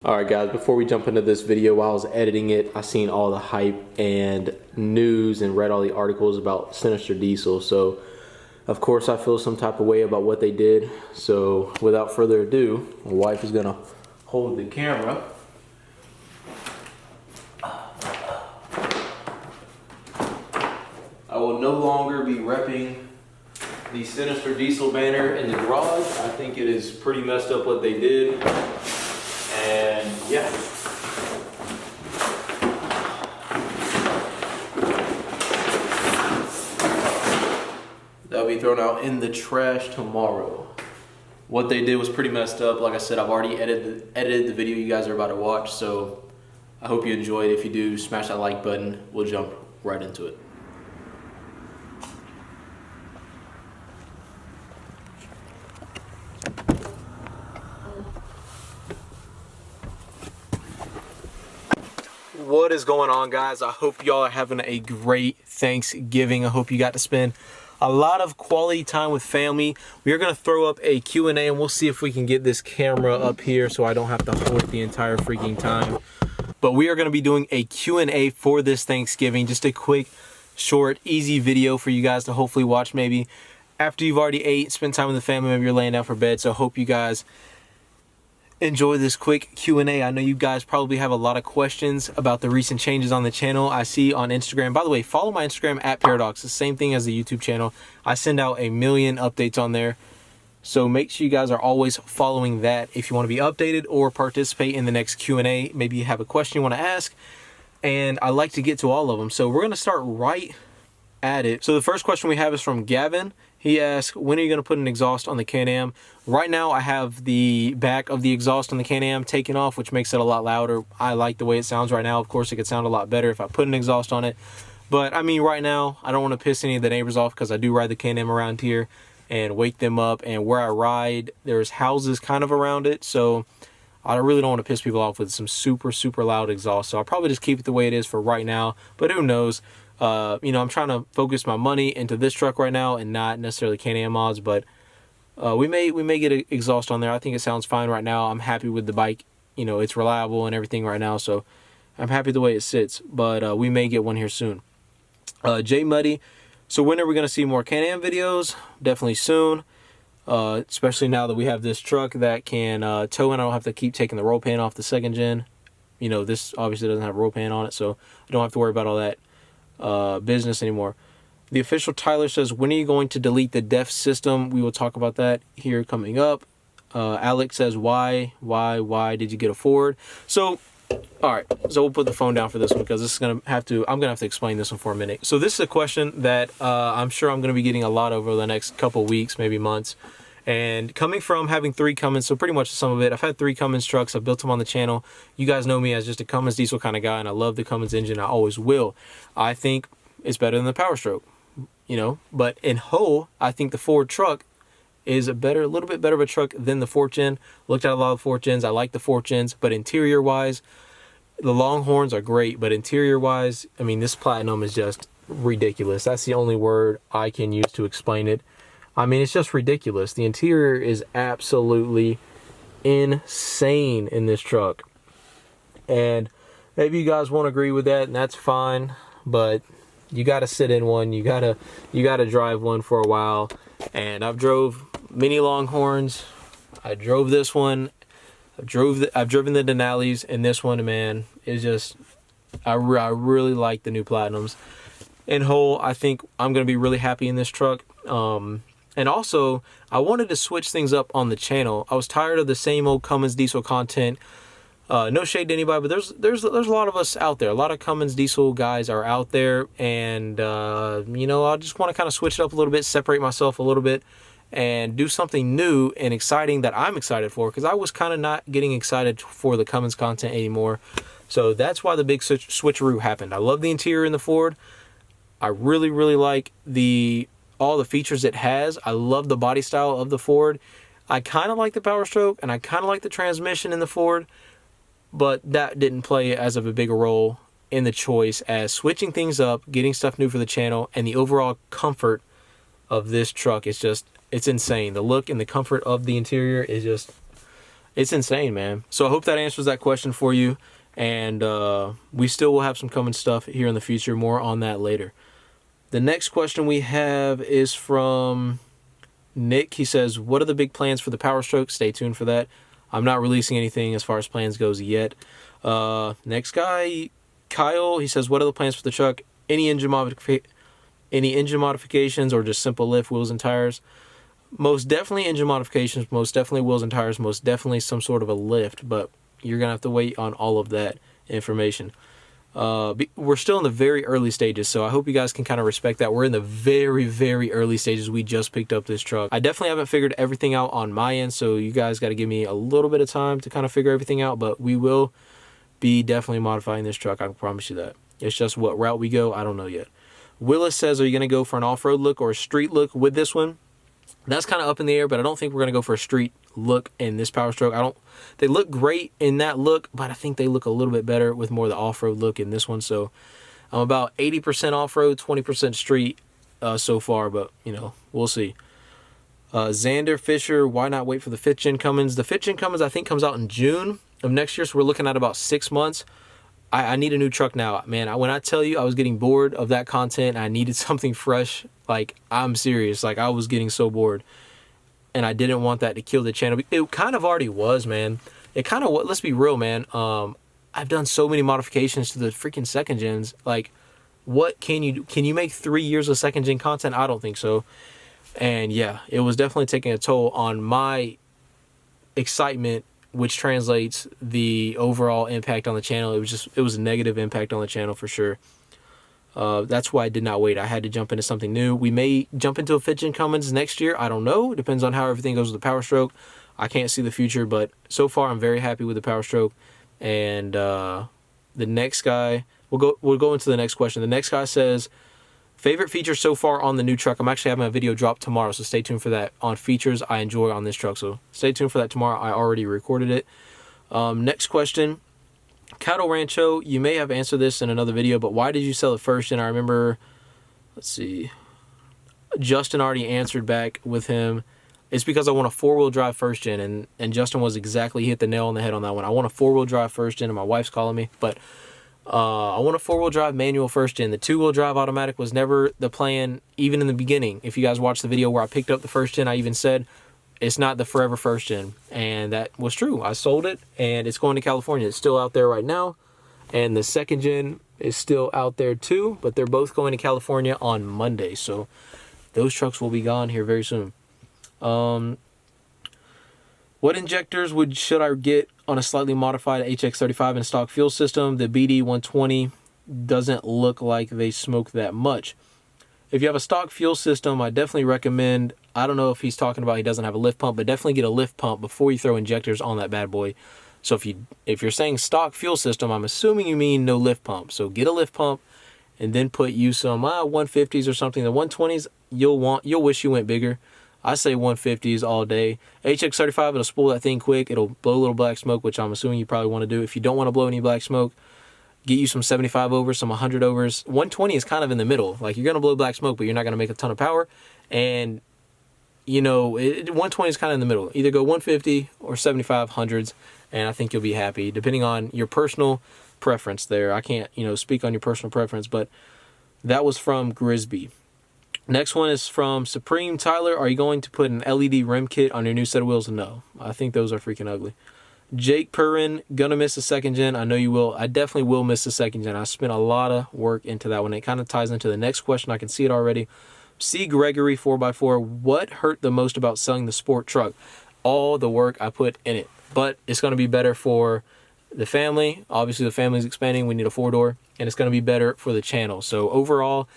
Alright guys, before we jump into this video, while I was editing it, I seen all the hype and news and read all the articles about Sinister Diesel. So, of course, I feel some type of way about what they did. So, without further ado, my wife is going to hold the camera. I will no longer be repping the Sinister Diesel banner in the garage. I think it is pretty messed up what they did. And yeah, that'll be thrown out in the trash tomorrow. What they did was pretty messed up. Like I said, I've already edited the video you guys are about to watch, so I hope you enjoyed. If you do, smash that like button. We'll jump right into it. What is going on, guys? I hope y'all are having a great Thanksgiving. I hope you got to spend a lot of quality time with family. We are going to throw up a Q&A and we'll see if we can get this camera up here so I don't have to hold it the entire freaking time. But we are going to be doing a Q&A for this Thanksgiving. Just a quick, short, easy video for you guys to hopefully watch maybe after you've already ate, spend time with the family, maybe you're laying down for bed. So I hope you guys enjoy this quick Q&A. I know you guys probably have a lot of questions about the recent changes on the channel. I see on Instagram. By the way, follow my Instagram at ParoDoXz. The same thing as the YouTube channel. I send out a million updates on there. So make sure you guys are always following that if you want to be updated or participate in the next Q&A. Maybe you have a question you want to ask. And I like to get to all of them. So we're going to start right at it. So the first question we have is from Gavin. He asked, when are you going to put an exhaust on the Can-Am? Right now, I have the back of the exhaust on the Can-Am taken off, which makes it a lot louder. I like the way it sounds right now. Of course, it could sound a lot better if I put an exhaust on it. But, I mean, right now, I don't want to piss any of the neighbors off because I do ride the Can-Am around here and wake them up. And where I ride, there's houses kind of around it. So, I really don't want to piss people off with some super, super loud exhaust. So, I'll probably just keep it the way it is for right now. But who knows? You know, I'm trying to focus my money into this truck right now and not necessarily Can-Am mods, but we may get an exhaust on there. I think it sounds fine right now. I'm happy with the bike. You know, it's reliable and everything right now, so I'm happy the way it sits, but we may get one here soon. Jay Muddy, so when are we going to see more Can-Am videos? Definitely soon, especially now that we have this truck that can tow, and I don't have to keep taking the roll pan off the second gen. You know, this obviously doesn't have a roll pan on it, so I don't have to worry about all that business anymore. The official Tyler says, when are you going to delete the DEF system? We will talk about that here coming up. Alex says, why did you get a Ford? So, all right, so we'll put the phone down for this one because this is I'm gonna have to explain this one for a minute. So this is a question that I'm sure I'm gonna be getting a lot over the next couple weeks, maybe months. And coming from having 3 Cummins, so pretty much some of it, I've had 3 Cummins trucks. I've built them on the channel. You guys know me as just a Cummins diesel kind of guy, and I love the Cummins engine. I always will. I think it's better than the Powerstroke, you know. But in whole, I think the Ford truck is a little bit better of a truck than the Fortune. Looked at a lot of Fortunes. I like the Fortunes, but interior-wise, the Longhorns are great. But interior-wise, I mean, this Platinum is just ridiculous. That's the only word I can use to explain it. I mean, it's just ridiculous. The interior is absolutely insane in this truck. And maybe you guys won't agree with that, and that's fine. But you got to sit in one. You gotta drive one for a while. And I've drove many Longhorns. I drove this one. I've driven the Denali's, and this one, man, is just, I really like the new Platinums. In whole, I think I'm going to be really happy in this truck. And also, I wanted to switch things up on the channel. I was tired of the same old Cummins diesel content. No shade to anybody, but there's a lot of us out there. A lot of Cummins diesel guys are out there, and you know, I just want to kind of switch it up a little bit, separate myself a little bit, and do something new and exciting that I'm excited for, because I was kind of not getting excited for the Cummins content anymore. So that's why the big switcheroo happened. I love the interior in the Ford. I really, really like all the features it has. I love the body style of the Ford. I kind of like the Powerstroke, and I kind of like the transmission in the Ford, but that didn't play as of a bigger role in the choice as switching things up, getting stuff new for the channel, and the overall comfort of this truck is just, it's insane. The look and the comfort of the interior is just, It's insane, man. So I hope that answers that question for you. And we still will have some Cummins stuff here in the future. More on that later. The next question we have is from Nick. He says, what are the big plans for the Powerstroke? Stay tuned for that. I'm not releasing anything as far as plans goes yet. Next guy, Kyle, he says, what are the plans for the truck? Any engine modifications or just simple lift, wheels and tires? Most definitely engine modifications, most definitely wheels and tires, most definitely some sort of a lift, but you're going to have to wait on all of that information. We're still in the very early stages, so I hope you guys can kind of respect that. We're in the very, very early stages. We just picked up this truck. I definitely haven't figured everything out on my end, so you guys got to give me a little bit of time to kind of figure everything out, but we will be definitely modifying this truck. I can promise you that. It's just what route we go, I don't know yet. Willis says, are you going to go for an off-road look or a street look with this one? That's kind of up in the air, but I don't think we're going to go for a street look in this Powerstroke. They look great in that look, but I think they look a little bit better with more of the off-road look in this one. So I'm about 80% off-road, 20% street so far, but, you know, we'll see. Xander Fisher, why not wait for the 5th Gen Cummins? The 5th Gen Cummins, I think, comes out in June of next year, so we're looking at about 6 months. I need a new truck now, man. When I tell you I was getting bored of that content, I needed something fresh. Like, I'm serious. Like, I was getting so bored, and I didn't want that to kill the channel. It kind of already was, man. It kind of, let's be real, man. I've done so many modifications to the freaking 2nd gens. Like, what can you do? Can you make 3 years of 2nd gen content? I don't think so. And yeah, it was definitely taking a toll on my excitement, which translates the overall impact on the channel. It was a negative impact on the channel for sure. That's why I did not wait. I had to jump into something new. We may jump into a 5th Gen Cummins next year. I don't know. Depends on how everything goes with the Powerstroke. I can't see the future, but so far I'm very happy with the Powerstroke. And the next guy, we'll go into the next question. The next guy says, favorite feature so far on the new truck. I'm actually having a video drop tomorrow, so stay tuned for that on features I enjoy on this truck. So stay tuned for that tomorrow. I already recorded it. Next question. Cattle Rancho, you may have answered this in another video, but why did you sell it first? And I remember, let's see, Justin already answered back with him. It's because I want a 4-wheel drive first gen, and Justin was exactly, he hit the nail on the head on that one. I want a 4-wheel drive first gen, and my wife's calling me, but I want a 4-wheel drive manual first gen. The 2-wheel drive automatic was never the plan, even in the beginning. If you guys watched the video where I picked up the first gen, I even said it's not the forever first gen, and that was true. I sold it, and it's going to California. It's still out there right now, and the 2nd gen is still out there too, but they're both going to California on Monday, so those trucks will be gone here very soon. What injectors should I get on a slightly modified HX35 and stock fuel system? The BD120 doesn't look like they smoke that much. If you have a stock fuel system, I definitely recommend, I don't know if he's talking about he doesn't have a lift pump, but definitely get a lift pump before you throw injectors on that bad boy. So if you're saying stock fuel system, I'm assuming you mean no lift pump. So get a lift pump and then put you some 150s or something. The 120s, you'll wish you went bigger. I say 150s all day. HX35, it'll spool that thing quick. It'll blow a little black smoke, which I'm assuming you probably want to do. If you don't want to blow any black smoke, get you some 75 overs, some 100 overs. 120 is kind of in the middle. Like, you're going to blow black smoke, but you're not going to make a ton of power. And, you know, 120 is kind of in the middle. Either go 150 or 75 hundreds, and I think you'll be happy, depending on your personal preference there. I can't, speak on your personal preference, but that was from Grisby. Next one is from Supreme Tyler. Are you going to put an LED rim kit on your new set of wheels? No. I think those are freaking ugly. Jake Perrin, gonna miss the 2nd gen. I know you will. I definitely will miss the 2nd gen. I spent a lot of work into that one. It kind of ties into the next question. I can see it already. C. Gregory 4x4. What hurt the most about selling the sport truck? All the work I put in it. But it's going to be better for the family. Obviously, the family's expanding. We need a 4-door. And it's going to be better for the channel. So overall,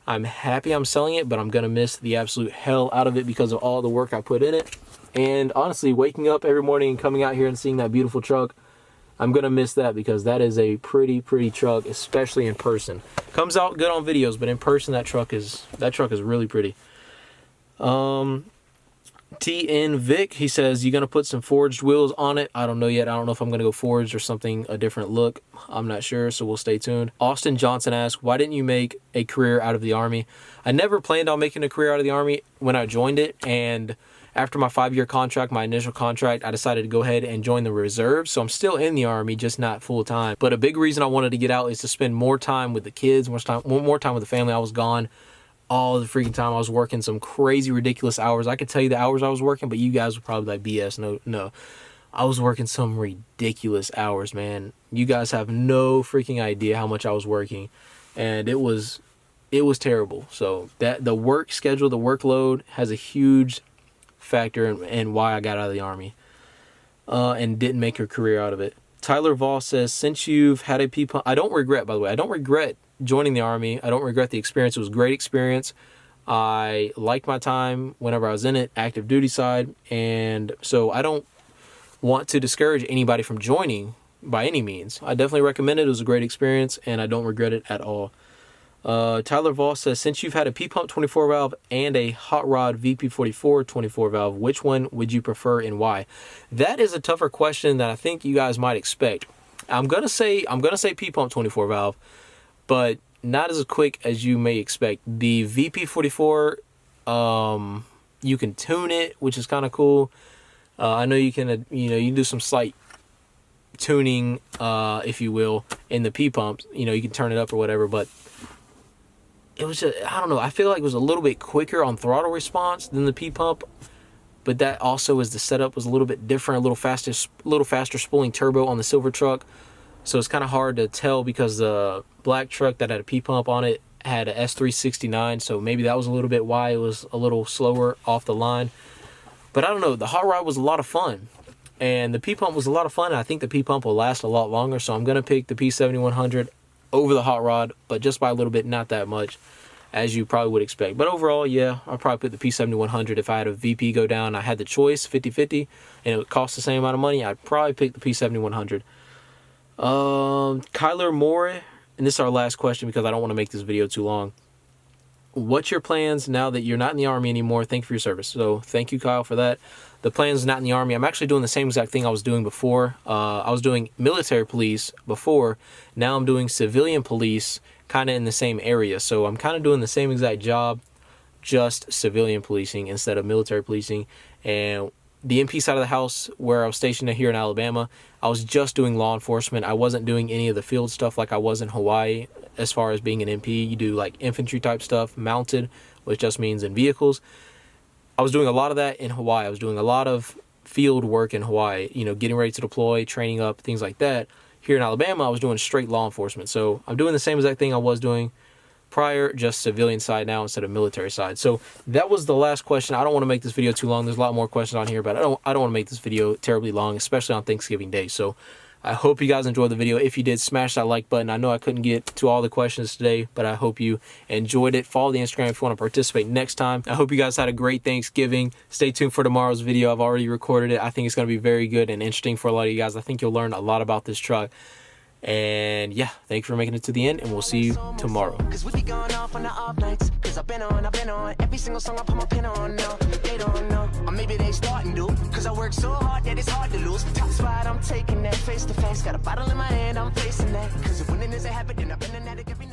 I'm happy I'm selling it, but I'm going to miss the absolute hell out of it because of all the work I put in it. And honestly, waking up every morning and coming out here and seeing that beautiful truck, I'm going to miss that because that is a pretty truck, especially in person. Comes out good on videos, but in person, that truck is really pretty. TN Vic, he says, you going to put some forged wheels on it? I don't know yet. I don't know if I'm going to go forged or something, a different look. I'm not sure, so we'll stay tuned. Austin Johnson asks, why didn't you make a career out of the Army? I never planned on making a career out of the Army when I joined it, and after my 5-year contract, my initial contract, I decided to go ahead and join the reserves. So I'm still in the Army, just not full time. But a big reason I wanted to get out is to spend more time with the kids, more time with the family. I was gone all the freaking time. I was working some crazy, ridiculous hours. I could tell you the hours I was working, but you guys would probably like BS. No. I was working some ridiculous hours, man. You guys have no freaking idea how much I was working. And it was terrible. So that the work schedule, the workload has a huge factor in why I got out of the Army and didn't make a career out of it. Tyler Voss says, since you've had a P-pump, I don't regret, by the way, I don't regret joining the Army. I don't regret the experience. It was a great experience. I liked my time whenever I was in it, active duty side. And so I don't want to discourage anybody from joining by any means. I definitely recommend it. It was a great experience and I don't regret it at all. Tyler Voss says, since you've had a P-pump 24 valve and a hot rod VP44 24 valve, which one would you prefer and why? That is a tougher question than I think you guys might expect. I'm gonna say P-pump 24 valve, but not as quick as you may expect. The VP44, you can tune it, which is kind of cool. I know you can, you can do some slight tuning, if you will, in the P-pumps. You can turn it up or whatever, but it was just, I don't know, I feel like it was a little bit quicker on throttle response than the P-pump, but that also is the setup was a little bit different, a little faster spooling turbo on the silver truck. So it's kind of hard to tell because the black truck that had a P-pump on it had a S369, so maybe that was a little bit why it was a little slower off the line. But I don't know, the hot rod was a lot of fun, and the P-pump was a lot of fun, and I think the P-pump will last a lot longer, so I'm going to pick the P7100 over the hot rod, but just by a little bit, not that much, as you probably would expect. But overall, yeah, I'll probably put the P7100 if I had a VP go down. I had the choice, 50-50, and it would cost the same amount of money. I'd probably pick the P7100. Kyler Moore, and this is our last question because I don't want to make this video too long. What's your plans now that you're not in the Army anymore? Thank you for your service. So thank you, Kyle, for that. The plans not in the Army. I'm actually doing the same exact thing I was doing before. I was doing military police before. Now I'm doing civilian police, kind of in the same area. So I'm kind of doing the same exact job, just civilian policing instead of military policing. And the MP side of the house where I was stationed here in Alabama, I was just doing law enforcement. I wasn't doing any of the field stuff like I was in Hawaii. As far as being an MP, you do like infantry type stuff, mounted, which just means in vehicles. I was doing a lot of that in Hawaii. I was doing a lot of field work in Hawaii, getting ready to deploy, training up, things like that. Here in Alabama, I was doing straight law enforcement. So I'm doing the same exact thing I was doing prior, just civilian side now instead of military side. So that was the last question. I don't want to make this video too long. There's a lot more questions on here, but I don't want to make this video terribly long, especially on Thanksgiving Day. So I hope you guys enjoyed the video. If you did, smash that like button. I know I couldn't get to all the questions today, but I hope you enjoyed it. Follow the Instagram if you want to participate next time. I hope you guys had a great Thanksgiving. Stay tuned for tomorrow's video. I've already recorded it. I think it's going to be very good and interesting for a lot of you guys. I think you'll learn a lot about this truck. And yeah, thanks for making it to the end, and we'll see you tomorrow. Cause we be going off on the off nights. Cause I've been on every single song I put my pin on now. They don't know, or maybe they starting to. Cause I work so hard that it's hard to lose. Top spot, I'm taking that face to face. Got a bottle in my hand, I'm facing that. Cause if winning is a habit, then I've been an addict every